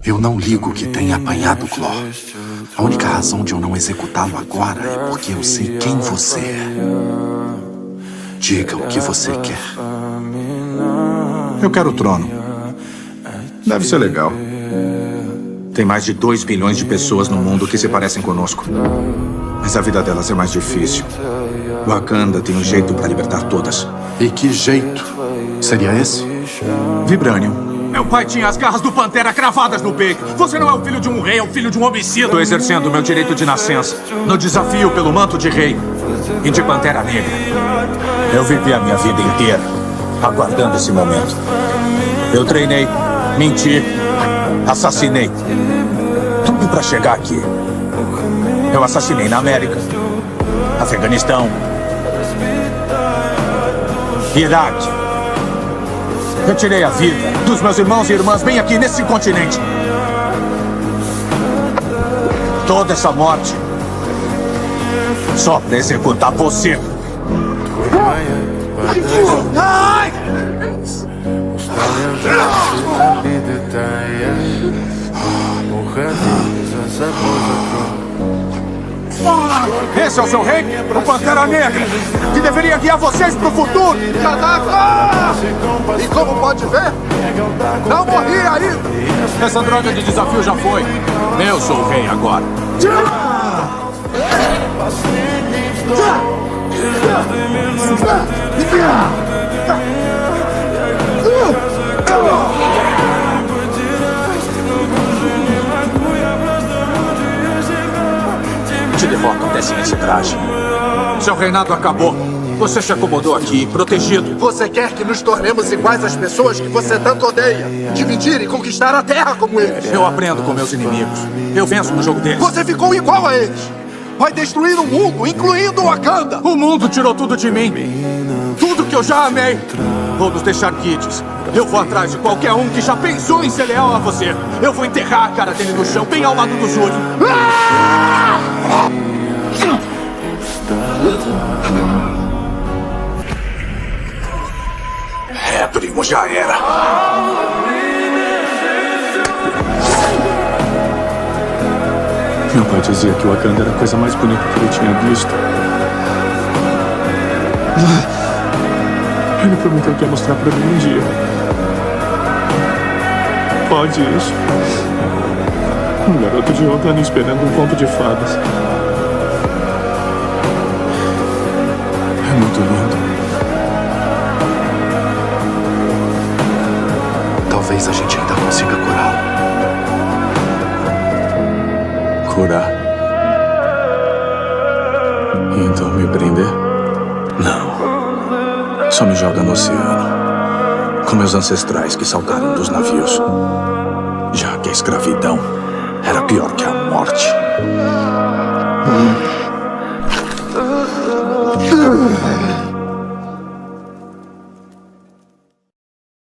Eu não ligo que tenha apanhado Glor. A única razão de eu não executá-lo agora é porque eu sei quem você é. Diga o que você quer. Eu quero o trono. Deve ser legal. Tem mais de 2 bilhões de pessoas no mundo que se parecem conosco. Mas a vida delas é mais difícil. Wakanda tem um jeito para libertar todas. E que jeito seria esse? Vibranium. Meu pai tinha as garras do Pantera cravadas no peito. Você não é o filho de um rei, é o filho de um homicida. Estou exercendo meu direito de nascença no desafio pelo manto de rei e de Pantera Negra. Eu vivi a minha vida inteira aguardando esse momento. Eu treinei, menti, assassinei. Tudo para chegar aqui. Eu assassinei na América, Afeganistão, Iraque. Eu tirei a vida dos meus irmãos e irmãs bem aqui nesse continente. Toda essa morte só para executar você. Esse é o seu rei? O Pantera Negra, que deveria guiar vocês pro futuro! Caraca! E como pode ver, não morri ainda! Essa droga de desafio já foi. Eu sou o rei agora. Te devoto até sem esse traje. Seu reinado acabou. Você se acomodou aqui, protegido. Você quer que nos tornemos iguais às pessoas que você tanto odeia? Dividir e conquistar a terra como eles? Eu aprendo com meus inimigos. Eu venço no jogo deles. Você ficou igual a eles. Vai destruir o mundo, incluindo Wakanda. O mundo tirou tudo de mim. Tudo que eu já amei. Vou nos deixar kids. Eu vou atrás de qualquer um que já pensou em ser leal a você. Eu vou enterrar a cara dele no chão, bem ao lado do Zuri. É, primo, já era. Meu pai dizia que o Wakanda era a coisa mais bonita que ele tinha visto. Ele prometeu que ia mostrar pra mim um dia. Pode isso. Um garoto de 11 anos esperando um conto de fadas. É muito lindo. Talvez a gente ainda consiga curá-lo. Curar. E então me prender? Não. Só me joga no oceano. Com meus ancestrais que saltaram dos navios. Já que a escravidão era pior que a morte.